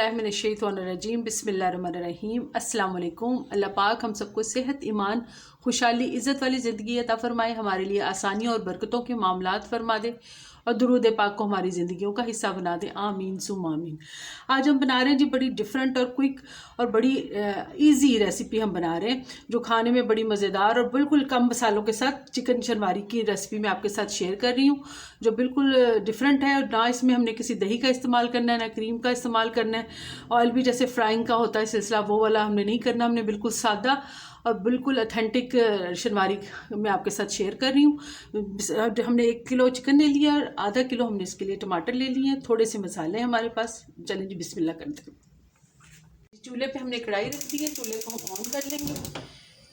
औज़ुबिल्लाहिमिनश्शैतानिर्रजीम बिस्मिल्लाहिर्रहमानिर्रहीम अस्सलाम वालेकुम। अल्लाह पाक हम सबको सेहत, ईमान, खुशहाली, इज़्ज़त वाली ज़िंदगी अता फ़रमाए, हमारे लिए आसानी और बरकतों के मामलात फ़रमा दे और दुरूद पाक को हमारी ज़िंदगियों का हिस्सा बना दे। आमीन सुम आमीन। आज हम बना रहे हैं जी बड़ी डिफरेंट और क्विक और बड़ी इजी रेसिपी हम बना रहे हैं, जो खाने में बड़ी मज़ेदार और बिल्कुल कम मसालों के साथ चिकन शनवारी की रेसिपी मैं आपके साथ शेयर कर रही हूँ, जो बिल्कुल डिफरेंट है। और ना इसमें हमने किसी दही का इस्तेमाल करना है, ना क्रीम का इस्तेमाल करना है। ऑयल भी जैसे फ्राइंग का होता है सिलसिला, वो वाला हमने नहीं करना। हमने बिल्कुल सादा और बिल्कुल अथेंटिक शनवारी मैं आपके साथ शेयर कर रही हूँ। हमने 1 किलो चिकन ले लिया और आधा किलो हमने इसके लिए टमाटर ले लिए हैं। थोड़े से मसाले हैं हमारे पास। चलें जी बिस्मिल्लाह करते हैं। चूल्हे पे हमने कढ़ाई रख दी है, चूल्हे को हम ऑन कर लेंगे।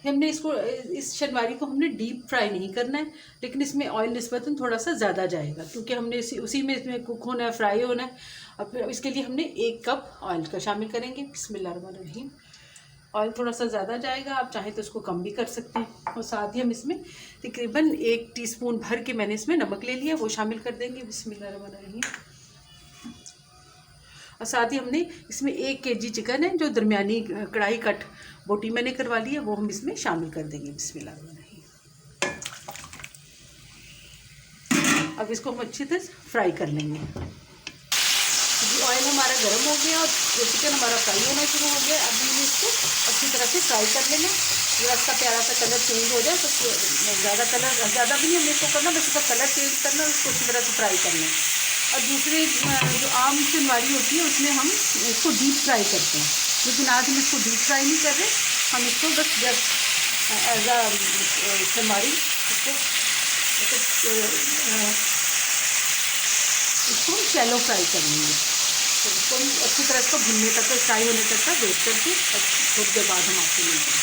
हमने इसको इस शनवारी को हमने डीप फ्राई नहीं करना है, लेकिन इसमें ऑयल निस्बतन थोड़ा सा ज़्यादा जाएगा, क्योंकि हमने उसी में इसमें कुक होना है, फ्राई होना है। अब फिर इसके लिए हमने 1 कप ऑयल का शामिल करेंगे। बिस्मिल्लाहिर्रहमानिर्रहीम। ऑयल थोड़ा सा ज़्यादा जाएगा, आप चाहें तो इसको कम भी कर सकते हैं। और साथ ही हम इसमें तकरीबन 1 टीस्पून भर के मैंने इसमें नमक ले लिया, वो शामिल कर देंगे। बिस्मिल्लाहिर्रहमानिर्रहीम। और साथ ही हमने इसमें 1 केजी चिकन है, जो दरमियानी कढ़ाई कट बोटी मैंने करवा ली है, वो हम इसमें शामिल कर देंगे। बिस्मिल्लाहिर्रहमानिर्रहीम। अब इसको हम अच्छी तरह फ्राई कर लेंगे। ऑयल हमारा गर्म हो गया और चिकन हमारा फ्राई होना शुरू हो गया। अब हमने इसको अच्छी तरह से फ्राई कर लेना। जरा इसका प्यारा सा कलर चेंज हो जाए, तो ज़्यादा भी नहीं हमने इसको करना, बस इसका कलर चेंज करना और इसको अच्छी तरह से फ्राई करना। और दूसरी जो आम शनवारी होती है उसमें हम इसको डीप फ्राई करते हैं, लेकिन आज हम इसको डीप फ्राई नहीं कर रहे। हम इसको बस जस्ट एज आ शनवारी इसको शैलो फ्राई कर लेंगे। तो इसको हम अच्छी तरह इसको भुनने तक, फ्राई होने तक का वेट करके थोड़ी देर बाद हम आपको मिलते हैं।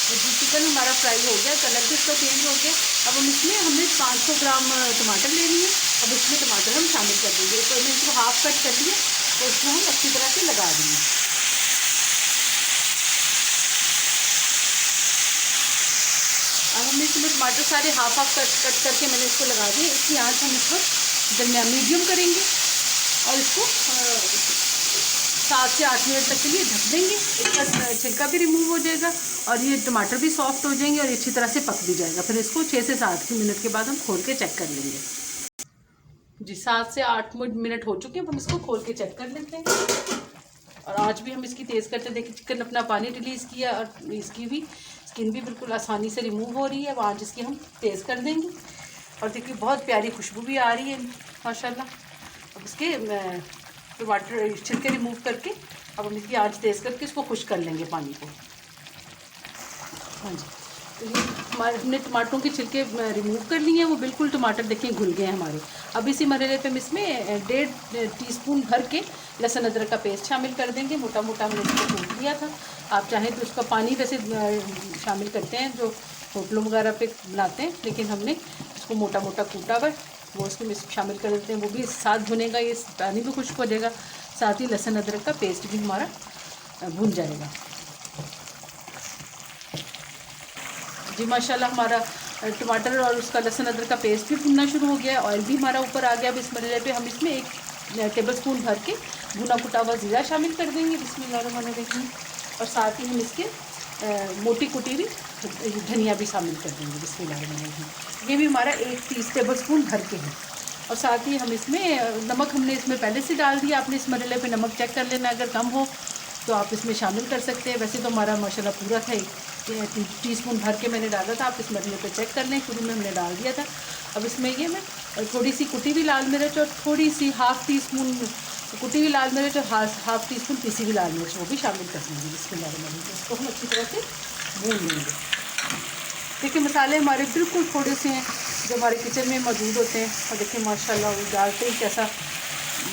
तो जो चिकन हमारा फ्राई हो गया, कलर भी इसका चेंज हो गया। अब हम इसमें हमने 500 ग्राम टमाटर ले लिए। अब इसमें टमाटर हम शामिल कर देंगे। तो हमने इसको हाफ कट कर दिया, तो इसमें हम अच्छी तरह से लगा देंगे। अब हमने इसमें टमाटर सारे हाफ कट करके मैंने इसको लगा दिए। इसकी आँच हम इसको दरमियान मीडियम करेंगे और इसको 7 से 8 मिनट तक के लिए ढक देंगे। इसका छिलका भी रिमूव हो जाएगा और ये टमाटर भी सॉफ्ट हो जाएंगे और अच्छी तरह से पक भी जाएगा। फिर इसको 6 से 7 मिनट के बाद हम खोल के चेक कर लेंगे। जी 7 से 8 मिनट हो चुके हैं। हम इसको खोल के चेक कर लेते हैं। और आज भी हम इसकी तेज़ करते देखिए, चिकन अपना पानी रिलीज़ किया और इसकी भी स्किन भी बिल्कुल आसानी से रिमूव हो रही है। आज इसकी हम तेज़ कर देंगे और देखिए बहुत प्यारी खुशबू भी आ रही है माशाल्लाह। अब इसके टमाटर छिलके रिमूव करके अब हम इसकी आंच तेज़ करके इसको खुश कर लेंगे पानी को। हाँ जी, तो ये हमारे हमने टमाटरों के छिलके रिमूव कर लिए हैं। वो बिल्कुल टमाटर देखिए घुल गए हैं हमारे। अब इसी मरहले पे हम इसमें 1.5 टीस्पून भर के लहसुन अदरक का पेस्ट शामिल कर देंगे। मोटा मोटा हमने इसको कूट लिया था। आप चाहें तो उसका पानी वैसे शामिल करते हैं जो होटलों वगैरह पे बनाते हैं, लेकिन हमने इसको मोटा मोटा कूटा हुआ वो इसमें शामिल कर देते हैं। वो भी साथ भुनेगा, ये पानी भी खुश्क हो जाएगा, साथ ही लहसुन अदरक का पेस्ट भी हमारा भुन जाएगा। जी माशाल्लाह हमारा टमाटर और उसका लहसुन अदरक का पेस्ट भी भुनना शुरू हो गया है। ऑयल भी हमारा ऊपर आ गया। अब इस मरहले पे हम इसमें 1 टेबलस्पून भर के भुना कुटा हुआ ज़ीरा शामिल कर देंगे। बिस्मिल्लाहिर्रहमानिर्रहीम। और साथ ही हम इसके मोटी कुटी हुई धनिया भी शामिल कर देंगे। बिस्मिल्लाहिर्रहमानिर्रहीम। ये भी हमारा 1 टेबलस्पून भर के है। और साथ ही हम इसमें नमक हमने इसमें पहले से डाल दिया। आपने इस मरहले पे नमक चेक कर लेना, अगर कम हो तो आप इसमें शामिल कर सकते हैं। वैसे तो हमारा माशाल्लाह पूरा था, 1 टीस्पून भर के मैंने डाला था। आप इस मरहले पे चेक कर लें, शुरू में हमने डाल दिया था। अब इसमें ये मैं थोड़ी सी कुटी हुई लाल मिर्च और थोड़ी सी हाफ़ टीस्पून कुटी हुई लाल मिर्च और हाफ़ टीस्पून पिसी हुई लाल मिर्च वो भी शामिल कर देंगे। बिस्मिल्लाहिर्रहमानिर्रहीम। इसको हम अच्छी तरह से भून लेंगे। देखिए मसाले हमारे बिल्कुल थोड़े से हैं जो हमारे किचन में मौजूद होते हैं। और देखिए माशाल्लाह वो डालते ही कैसा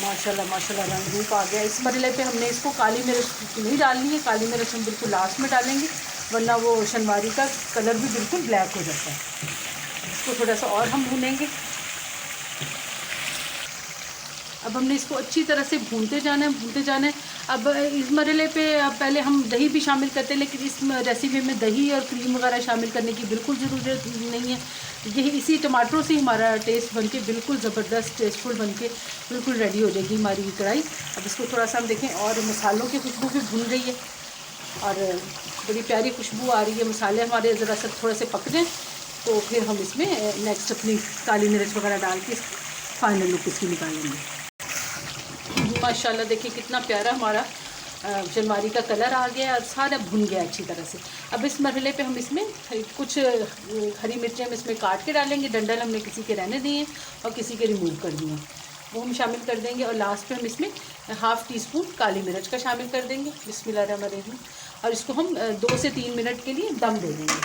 माशाल्लाह रंग रूप आ गया। इस मरहले पे हमने इसको काली मिर्च नहीं डालनी है। काली मिर्च हम बिल्कुल लास्ट में डालेंगे, वरना वो शनवारी का कलर भी बिल्कुल ब्लैक हो जाता है। इसको थोड़ा सा और हम भूनेंगे। अब हमने इसको अच्छी तरह से भूनते जाना है। अब इस मरहले पे पहले हम दही भी शामिल करते हैं, लेकिन इस रेसिपी में दही और क्रीम वगैरह शामिल करने की बिल्कुल ज़रूरत नहीं है। यही इसी टमाटरों से हमारा टेस्ट बनके बिल्कुल ज़बरदस्त टेस्टफुल बनके बिल्कुल रेडी हो जाएगी हमारी कढ़ाई। अब इसको थोड़ा सा हम देखें, और मसालों की खुशबू भी भून रही है और बड़ी प्यारी खुशबू आ रही है। मसाले हमारे ज़रा सा थोड़े से पक जाएँ तो फिर हम इसमें नेक्स्ट अपनी काली मिर्च वगैरह डाल के फाइनल लुक इसकी निकालेंगे। माशाल्लाह देखिए कितना प्यारा हमारा जलवारी का कलर आ गया और सारा भुन गया अच्छी तरह से। अब इस मरहले पे हम इसमें कुछ हरी मिर्चें हम इसमें काट के डालेंगे। डंडल हमने किसी के रहने दिए और किसी के रिमूव कर दिए, वो हम शामिल कर देंगे। और लास्ट पे हम इसमें हाफ़ टी स्पून काली मिर्च का शामिल कर देंगे। बिस्मिल्लाहिर्रहमानिर्रहीम। और इसको हम 2 से 3 मिनट के लिए दम दे देंगे।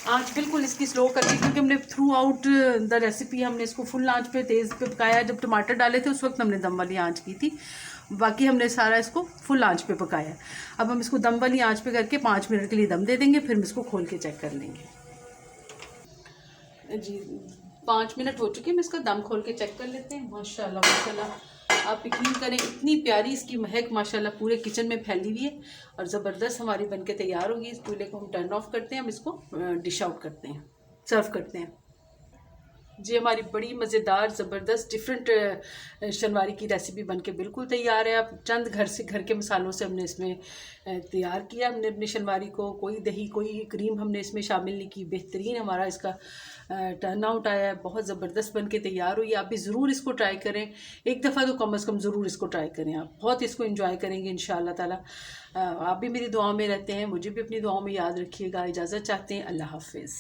आँच बिल्कुल इसकी स्लो कर दी, क्योंकि हमने थ्रू आउट द रेसिपी हमने इसको फुल आँच पे तेज़ पे पकाया। जब टमाटर डाले थे उस वक्त हमने दम वाली आँच की थी, बाकी हमने सारा इसको फुल आँच पे पकाया। अब हम इसको दम वाली आँच पे करके 5 मिनट के लिए दम दे देंगे, फिर हम इसको खोल के चेक कर लेंगे। जी 5 मिनट हो चुके हैं, हम इसका दम खोल के चेक कर लेते हैं। माशाल्लाह माशाल्लाह आप यकीन करें इतनी प्यारी इसकी महक माशाल्लाह पूरे किचन में फैली हुई है और ज़बरदस्त हमारी बनके तैयार होगी। इस चूल्हे को हम टर्न ऑफ करते हैं, हम इसको डिश आउट करते हैं, सर्व करते हैं। जी हमारी बड़ी मज़ेदार ज़बरदस्त डिफरेंट शनवारी की रेसिपी बनके बिल्कुल तैयार है। अब चंद घर के मसालों से हमने इसमें तैयार किया हमने अपनी शनवारी को। कोई दही कोई क्रीम हमने इसमें शामिल नहीं की। बेहतरीन हमारा इसका टर्न आउट आया है, बहुत ज़बरदस्त बनके तैयार हुई। आप भी ज़रूर इसको ट्राई करें, एक दफ़ा तो कम अज़ कम ज़रूर इसको ट्राई करें। आप बहुत इसको इंजॉय करेंगे इंशाअल्लाह ताला। आप भी मेरी दुआओं में रहते हैं, मुझे भी अपनी दुआओं में याद रखिएगा। इजाज़त चाहते हैं, अल्लाह हाफ़िज़।